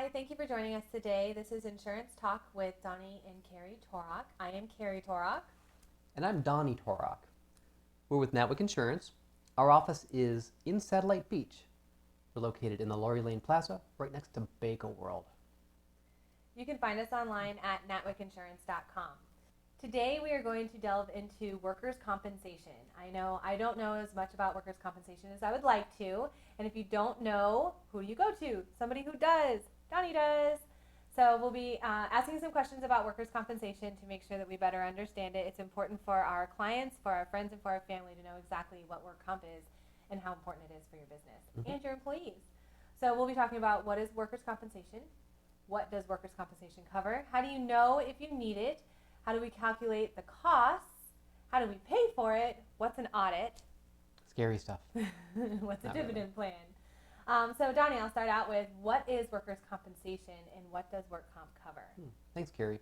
Hi, thank you for joining us today. This is Insurance Talk with Donnie and Carrie Torok. I am Carrie Torok. And I'm Donnie Torok. We're with Natwick Insurance. Our office is in Satellite Beach. We're located in the Laurie Lane Plaza, right next to Bagel World. You can find us online at natwickinsurance.com. Today we are going to delve into workers' compensation. I know I don't know as much about workers' compensation as I would like to, and if you don't know, who do you go to? Somebody who does. Donnie does. So we'll be asking some questions about workers' compensation to make sure that we better understand it. It's important for our clients, for our friends, and for our family to know exactly what work comp is and how important it is for your business and your employees. So we'll be talking about what is workers' compensation, what does workers' compensation cover, how do you know if you need it, how do we calculate the costs, how do we pay for it, what's an audit, Scary stuff. what's a Not dividend plan. So Donnie, I'll start out with what is workers' compensation and what does work comp cover? Thanks, Carrie.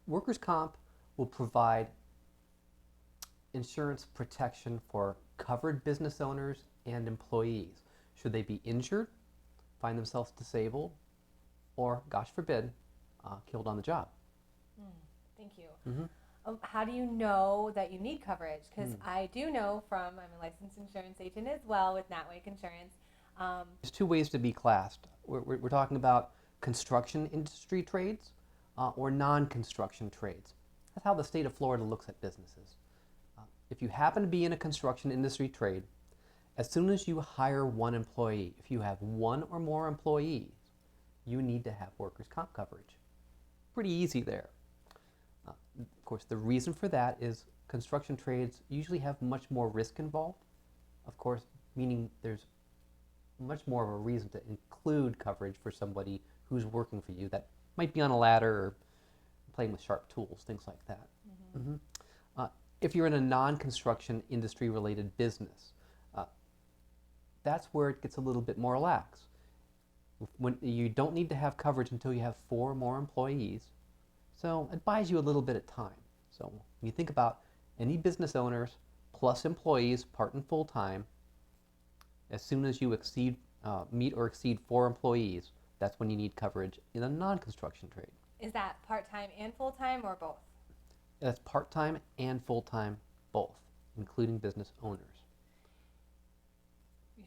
Workers' comp will provide insurance protection for covered business owners and employees should they be injured, find themselves disabled, or, gosh forbid, killed on the job. Thank you. How do you know that you need coverage? Because I do know I'm a licensed insurance agent as well with Natwick Insurance. There's two ways to be classed. We're talking about construction industry trades or non-construction trades. That's how the state of Florida looks at businesses. If you happen to be in a construction industry trade, as soon as you hire one employee, if you have one or more employees, you need to have workers' comp coverage. Pretty easy there. Of course, the reason for that is construction trades usually have much more risk involved. Of course, meaning there's much more of a reason to include coverage for somebody who's working for you that might be on a ladder or playing with sharp tools, things like that. If you're in a non-construction industry related business, that's where it gets a little bit more lax. When you don't need to have coverage until you have 4 or more employees, so it buys you a little bit of time. So when you think about any business owners plus employees, part and full time, as soon as you meet or exceed 4 employees, that's when you need coverage in a non-construction trade. Is that part-time and full-time or both? That's part-time and full-time both, including business owners.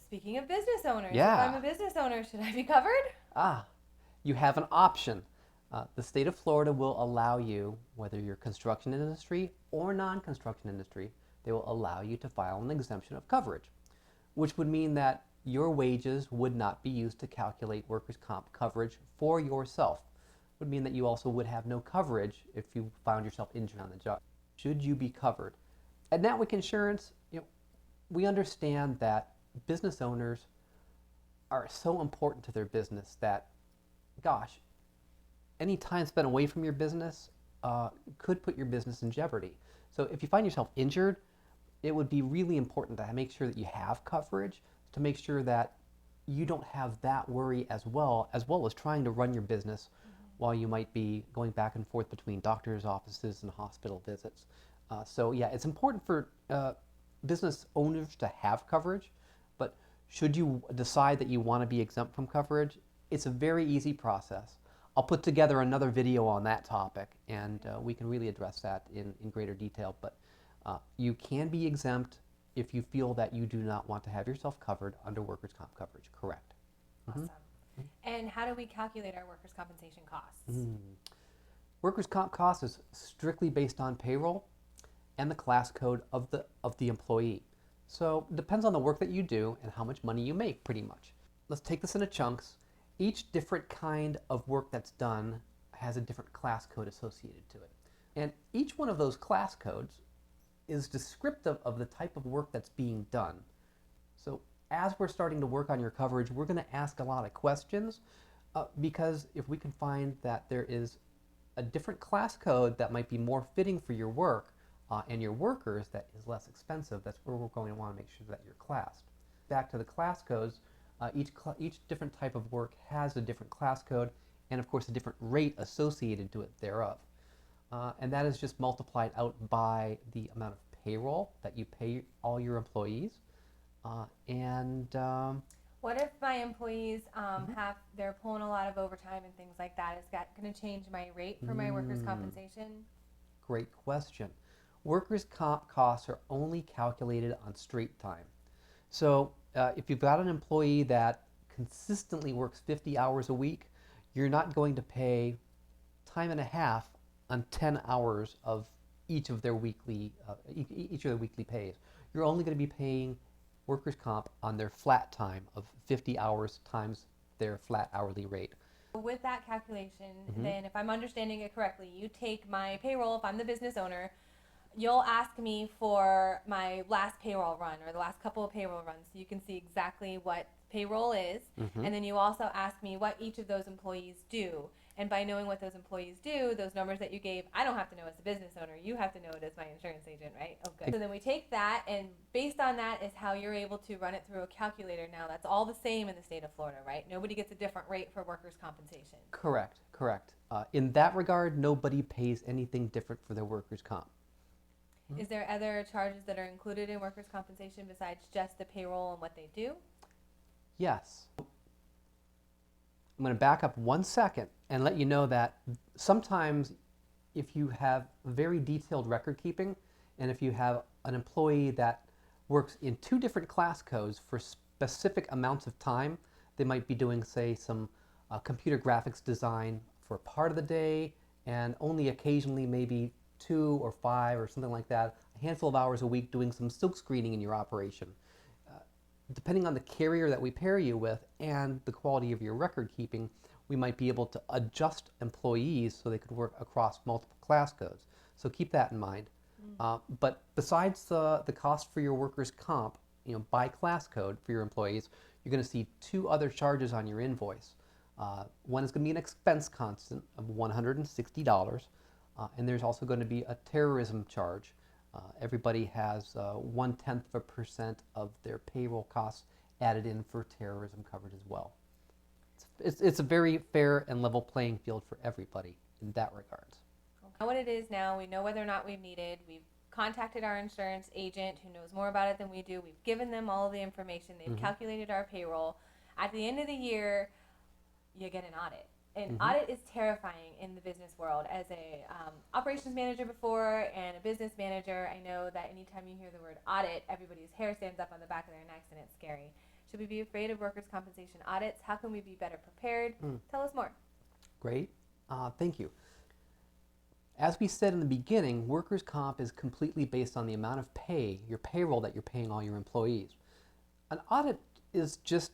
Speaking of business owners, Yeah. if I'm a business owner, should I be covered? You have an option. The state of Florida will allow you, whether you're construction industry or non-construction industry, they will allow you to file an exemption of coverage, which would mean that your wages would not be used to calculate workers' comp coverage for yourself. It would mean that you also would have no coverage if you found yourself injured on the job. Should you be covered? At Natwick Insurance, we understand that business owners are so important to their business that, gosh, any time spent away from your business could put your business in jeopardy. So if you find yourself injured, it would be really important to make sure that you have coverage to make sure that you don't have that worry as well as trying to run your business while you might be going back and forth between doctors' offices and hospital visits. So yeah, it's important for business owners to have coverage, but should you decide that you want to be exempt from coverage, it's a very easy process. I'll put together another video on that topic, and we can really address that in greater detail. But you can be exempt if you feel that you do not want to have yourself covered under workers' comp coverage, correct? Awesome. And how do we calculate our workers' compensation costs? Workers' comp cost is strictly based on payroll and the class code of the employee. So it depends on the work that you do and how much money you make, pretty much. Let's take this into chunks. Each different kind of work that's done has a different class code associated to it. And each one of those class codes is descriptive of the type of work that's being done. So as we're starting to work on your coverage, we're going to ask a lot of questions because if we can find that there is a different class code that might be more fitting for your work and your workers that is less expensive, that's where we're going to want to make sure that you're classed. Back to the class codes, each different type of work has a different class code and of course a different rate associated to it thereof. And that is just multiplied out by the amount of payroll that you pay all your employees. What What if my employees they're pulling a lot of overtime and things like that? Is that going to change my rate for my workers' compensation? Great question. Workers' comp costs are only calculated on straight time. So if you've got an employee that consistently works 50 hours a week, you're not going to pay time and a half on 10 hours of each of their weekly pays. You're only going to be paying workers' comp on their flat time of 50 hours times their flat hourly rate. With that calculation, then if I'm understanding it correctly, you take my payroll, if I'm the business owner, you'll ask me for my last payroll run or the last couple of payroll runs so you can see exactly what payroll is. And then you also ask me what each of those employees do. And by knowing what those employees do, those numbers that you gave, I don't have to know as a business owner. You have to know it as my insurance agent, right? Oh, good. So then we take that, and based on that is how you're able to run it through a calculator now. That's all the same in the state of Florida, right? Nobody gets a different rate for workers' compensation. Correct, correct. In that regard, nobody pays anything different for their workers' comp. Is there other charges that are included in workers' compensation besides just the payroll and what they do? Yes. I'm going to back up 1 second and let you know that sometimes if you have very detailed record keeping and if you have an employee that works in 2 different class codes for specific amounts of time, they might be doing, say, some computer graphics design for part of the day and only occasionally maybe 2 or 5 or something like that, a handful of hours a week doing some silk screening in your operation. Depending on the carrier that we pair you with and the quality of your record keeping, we might be able to adjust employees so they could work across multiple class codes. So keep that in mind. But besides the cost for your workers' comp, by class code for your employees, you're going to see 2 other charges on your invoice. One is going to be an expense constant of $160, and there's also going to be a terrorism charge. Everybody has 0.1% of their payroll costs added in for terrorism coverage as well. It's a very fair and level playing field for everybody in that regards. We know what it is now. We know whether or not we've needed. We've contacted our insurance agent who knows more about it than we do. We've given them all the information. They've calculated our payroll. At the end of the year, you get an audit. An audit is terrifying in the business world. As a operations manager before and a business manager, I know that anytime you hear the word audit, everybody's hair stands up on the back of their necks and it's scary. Should we be afraid of workers' compensation audits? How can we be better prepared? Tell us more. Great. Thank you. As we said in the beginning, workers' comp is completely based on the amount of pay, your payroll that you're paying all your employees. An audit is just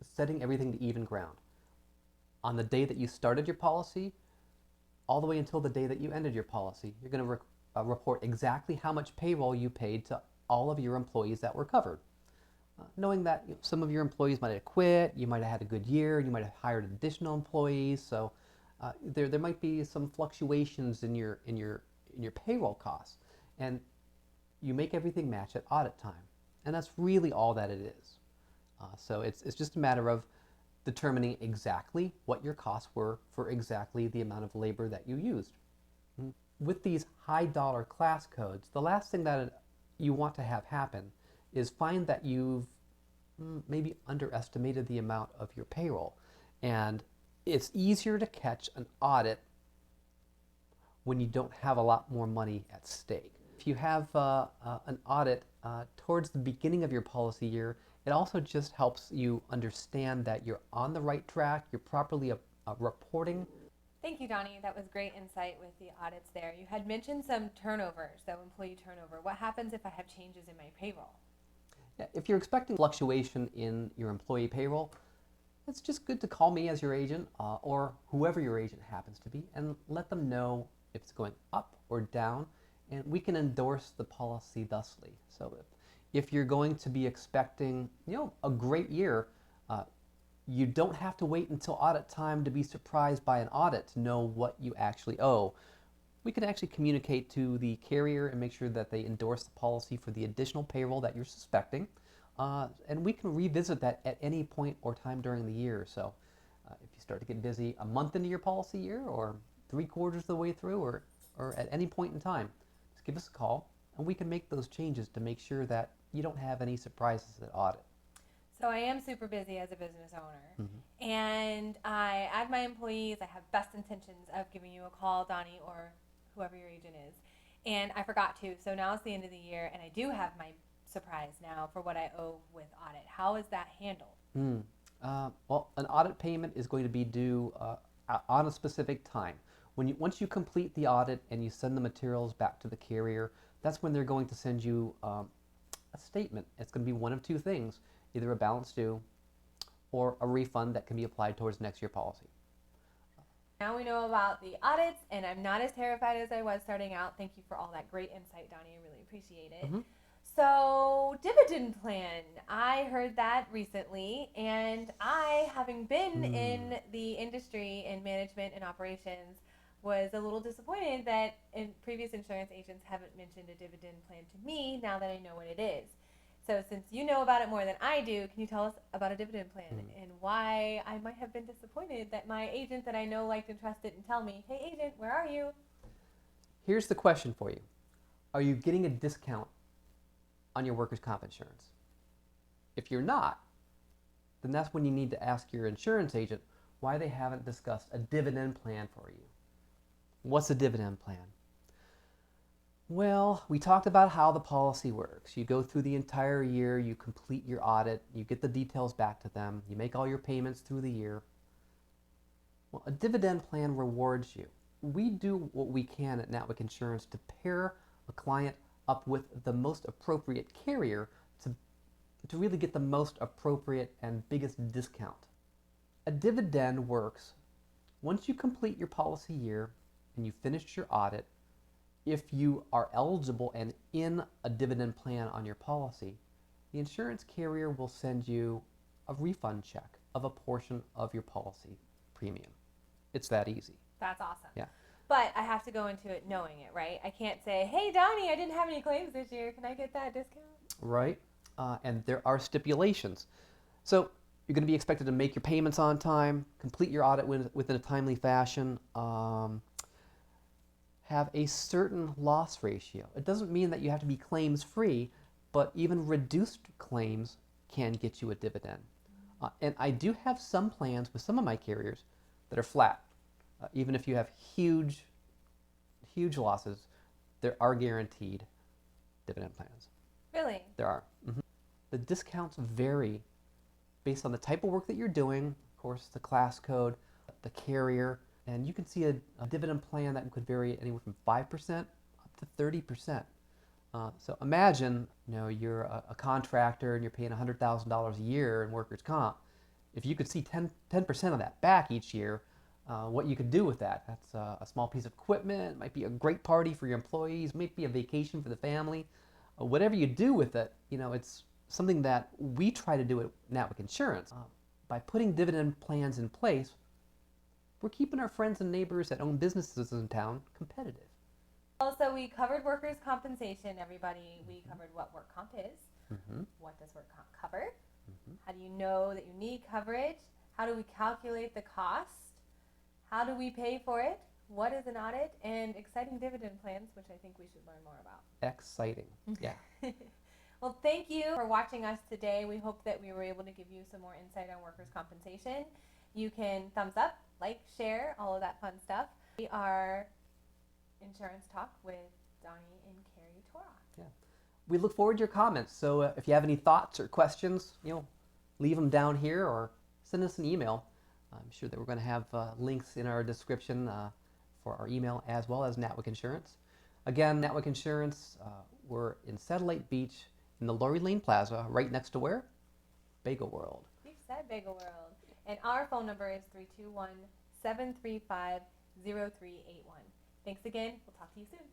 setting everything to even ground. On the day that you started your policy, all the way until the day that you ended your policy, you're going to report exactly how much payroll you paid to all of your employees that were covered. Knowing that some of your employees might have quit, you might have had a good year, you might have hired additional employees, so there might be some fluctuations in your payroll costs, and you make everything match at audit time, and that's really all that it is. So it's just a matter of determining exactly what your costs were for exactly the amount of labor that you used. With these high dollar class codes, the last thing that you want to have happen is find that you've maybe underestimated the amount of your payroll. And it's easier to catch an audit when you don't have a lot more money at stake. If you have an audit towards the beginning of your policy year, it also just helps you understand that you're on the right track, you're properly reporting. Thank you, Donnie. That was great insight with the audits there. You had mentioned some turnover, so employee turnover. What happens if I have changes in my payroll? Yeah, if you're expecting fluctuation in your employee payroll, it's just good to call me as your agent or whoever your agent happens to be and let them know if it's going up or down, and we can endorse the policy thusly. So if you're going to be expecting, a great year, you don't have to wait until audit time to be surprised by an audit to know what you actually owe. We can actually communicate to the carrier and make sure that they endorse the policy for the additional payroll that you're suspecting, and we can revisit that at any point or time during the year. So if you start to get busy a month into your policy year or 3/4 of the way through or at any point in time, just give us a call and we can make those changes to make sure that you don't have any surprises at audit. So I am super busy as a business owner, and I add my employees. I have best intentions of giving you a call, Donnie, or whoever your agent is, and I forgot to. So now it's the end of the year, and I do have my surprise now for what I owe with audit. How is that handled? Well, an audit payment is going to be due on a specific time. Once you complete the audit and you send the materials back to the carrier, that's when they're going to send you a statement. It's going to be one of two things, either a balance due or a refund that can be applied towards next year policy. Now we know about the audits, and I'm not as terrified as I was starting out. Thank you for all that great insight, Donnie. I really appreciate it. So, dividend plan. I heard that recently, and I, having been in the industry in management and operations, was a little disappointed that previous insurance agents haven't mentioned a dividend plan to me now that I know what it is. So since you know about it more than I do, can you tell us about a dividend plan and why I might have been disappointed that my agent that I know, liked, and trusted didn't tell me, hey agent, where are you? Here's the question for you. Are you getting a discount on your workers' comp insurance? If you're not, then that's when you need to ask your insurance agent why they haven't discussed a dividend plan for you. What's a dividend plan? Well, we talked about how the policy works. You go through the entire year, you complete your audit, you get the details back to them, you make all your payments through the year. Well, a dividend plan rewards you. We do what we can at Natwick Insurance to pair a client up with the most appropriate carrier to really get the most appropriate and biggest discount. A dividend works once you complete your policy year and you finish your audit. If you are eligible and in a dividend plan on your policy, the insurance carrier will send you a refund check of a portion of your policy premium. It's that easy. That's awesome. Yeah. But I have to go into it knowing it, right? I can't say, hey, Donnie, I didn't have any claims this year. Can I get that discount? Right. And there are stipulations. So you're going to be expected to make your payments on time, complete your audit within a timely fashion, have a certain loss ratio. It doesn't mean that you have to be claims free, but even reduced claims can get you a dividend. And I do have some plans with some of my carriers that are flat. Even if you have huge losses, there are guaranteed dividend plans. Really? There are. The discounts vary based on the type of work that you're doing, of course, the class code, the carrier, and you can see a dividend plan that could vary anywhere from 5% up to 30%. So imagine, you're a contractor and you're paying $100,000 a year in workers' comp. If you could see 10% of that back each year, what you could do with that. That's a small piece of equipment. It might be a great party for your employees, might be a vacation for the family. Whatever you do with it, it's something that we try to do at Natwick Insurance. By putting dividend plans in place, we're keeping our friends and neighbors that own businesses in town competitive. Also, we covered workers' compensation, everybody. We covered what work comp is. What does work comp cover? How do you know that you need coverage? How do we calculate the cost? How do we pay for it? What is an audit? And exciting dividend plans, which I think we should learn more about. Exciting. Yeah. Well, thank you for watching us today. We hope that we were able to give you some more insight on workers' compensation. You can thumbs up, like, share, all of that fun stuff. We are Insurance Talk with Donnie and Carrie Torok. Yeah. We look forward to your comments. So if you have any thoughts or questions, leave them down here or send us an email. I'm sure that we're going to have links in our description for our email as well as Natwick Insurance. Again, Natwick Insurance, we're in Satellite Beach in the Lori Lane Plaza, right next to where? Bagel World. You said Bagel World. And our phone number is 321-735-0381. Thanks again. We'll talk to you soon.